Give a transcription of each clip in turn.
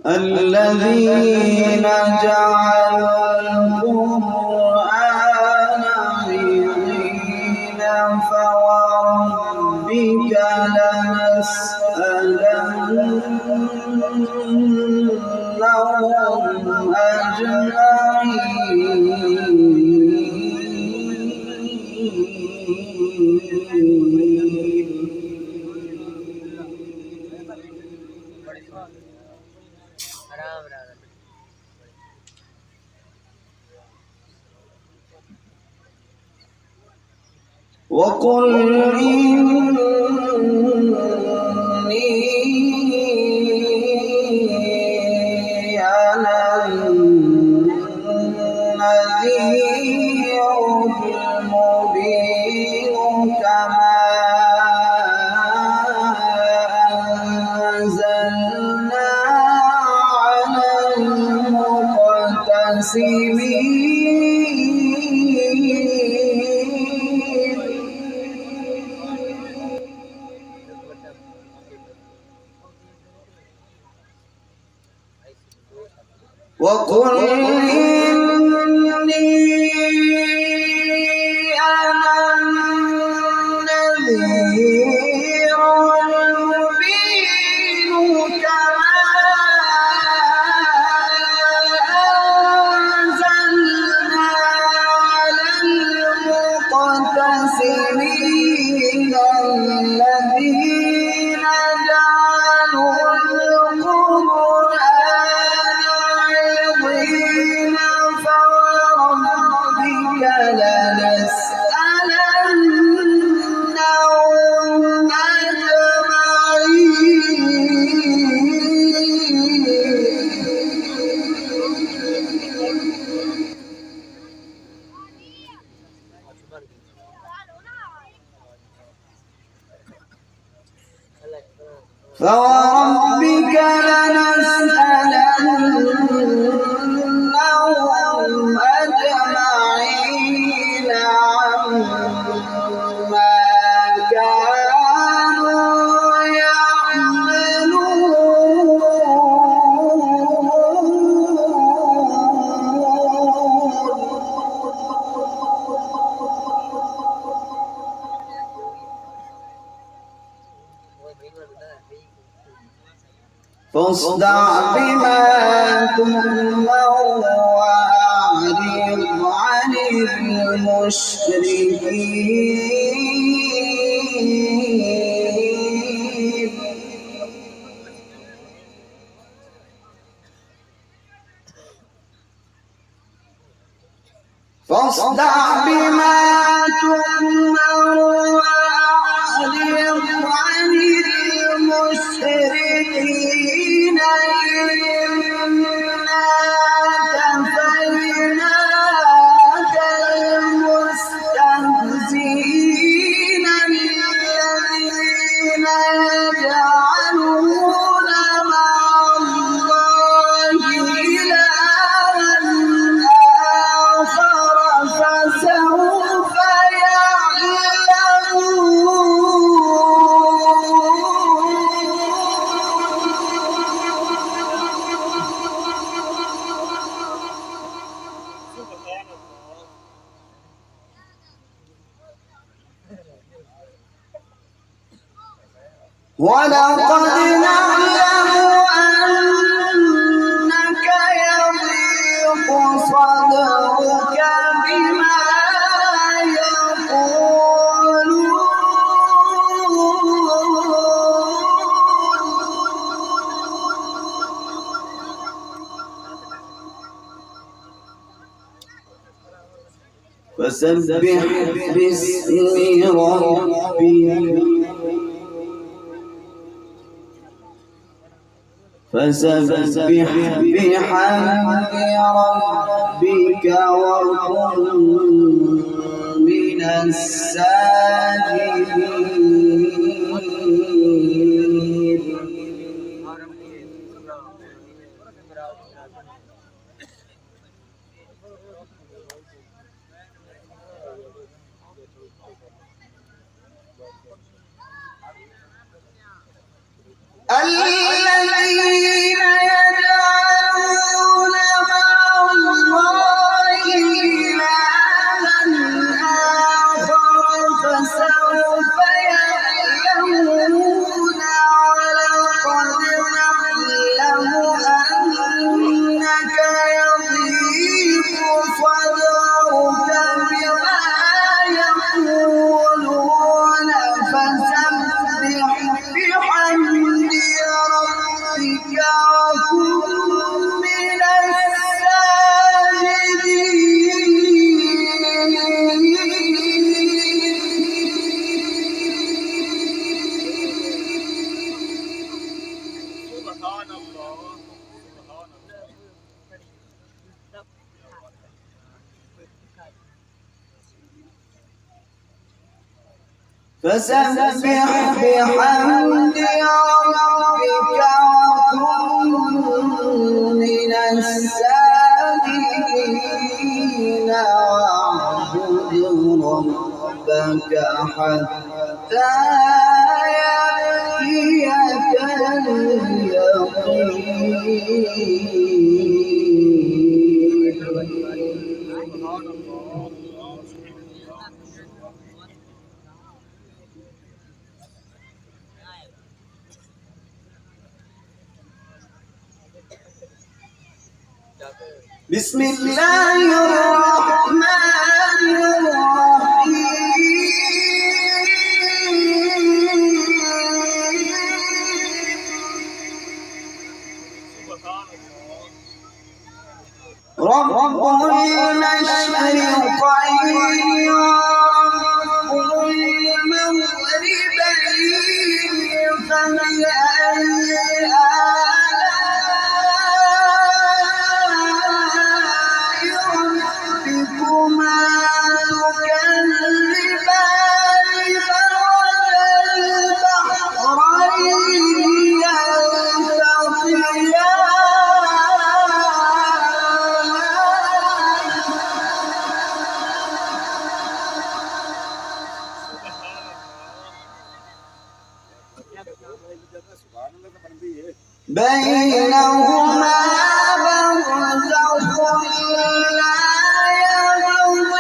الذين جعلوا القرآن عضين فوربك لنسألنهم أجمعين. وقل إني أنا النذير المبين كما أنزلنا على المقتسمين. وقل إني أنا النذير المبين كما أنزلنا على المقتسمين الذين جعلوا فوربك لنسألنهم أجمعين عما كانوا يعملون. فاصدع بما تؤمر وأعرض عن المشركين. فاصدع بما تؤمر وأعرض عن المشركين إنا كفيناك المستهزئين الذين يجعلون مع الله إلها آخر فسوف ولقد نعلم أنك يضيق صدرك بما يقولون فسبح باسم ربك فسبح بحمد ربك وكن من الساجدين. الذين يجعلون فسبح بحمد ربك وكن من الساجدين واعبد ربك حتى يأتيك بسم الله الرحمن الرحيم رب المشرقين ورب المغربين فبأي ربكما تكذبان مرج البحرين يلتقيان بينهما برزخ لا يبغيان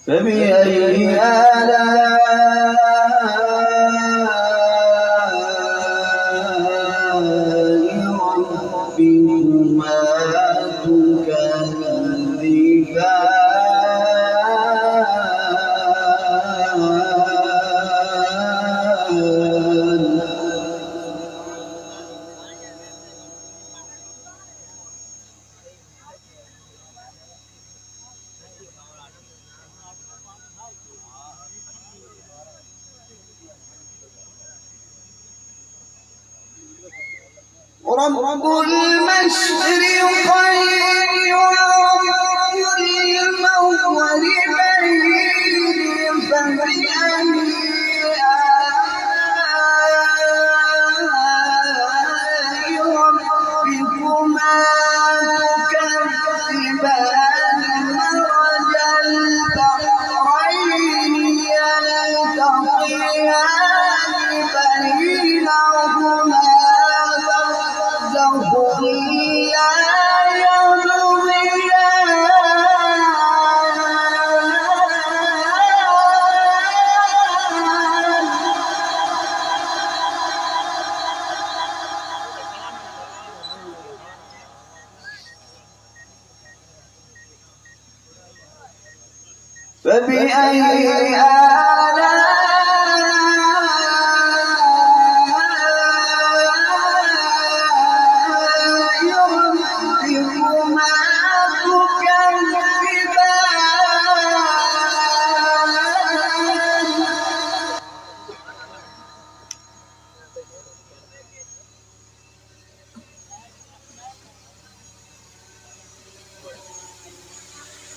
فبأي ربكما تكذبان رب المشرقين ورب المغربين فبأي آلاء ربكما تكذبان مرج البحرين يلتقيان بينهما برزخ لا يبغيان فبأي آلاء ربكما تكذبان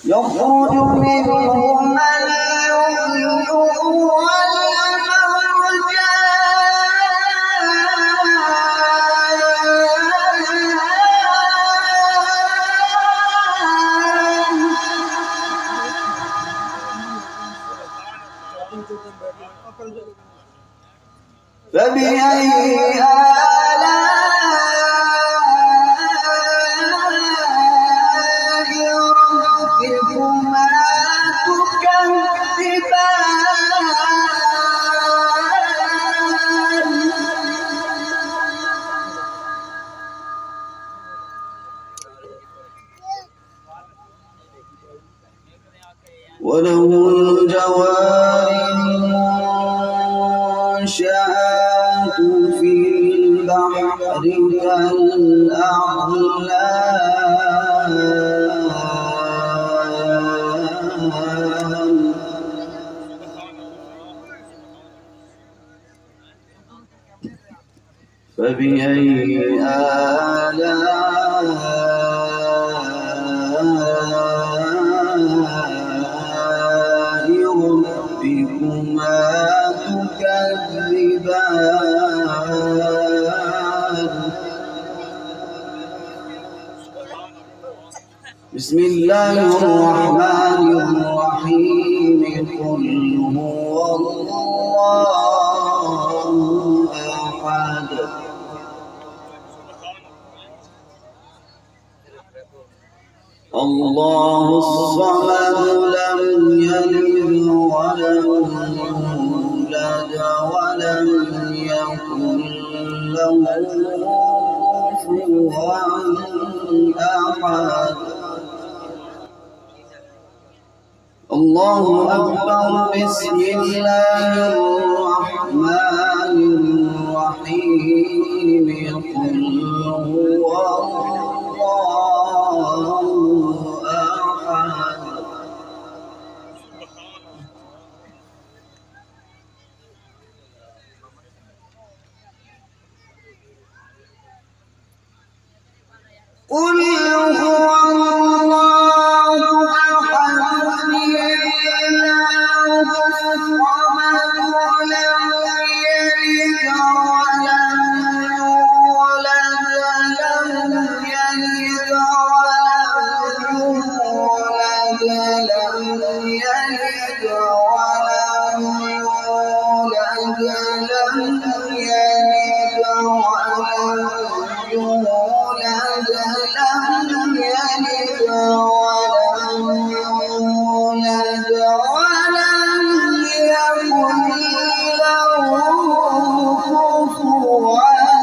يخرج منهما اللؤلؤ والمرجان فبأي آلاء ربكما تكذبان وله الجوار المنشآت في البحر كالأعلام فبأي آلاء ربكما تكذبان بسم الله الرحمن الرحيم قل هو الله أحد الله الصمد لم يلد ولم يولد ولم يكن له كفوا أحد الله أكبر بسم الله الرحمن الرحيم قل هو الله أحد قل هو الله أحد الله الصمد لم يلد ولم يولد لم يلد ولم يولد لم يلد ولم يولد لم يلد ولم يولد لم يلد ولم يولد ولم يكن له كفوا أحد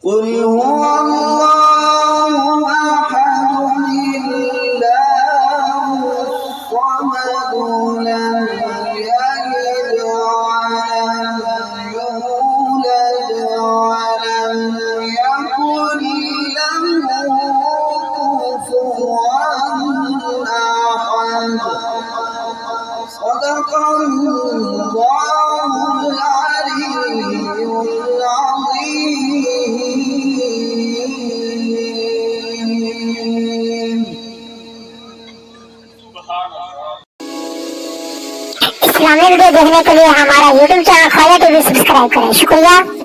قل هو الله أحد الله الصمد لم يلد ولم يولد ولم يكن له كفوا أحد صدق الله العلي العظيم इस्लामी वीडियो देखने के लिए हमारा YouTube channel Khwaja TV subscribe करें। शुक्रिया।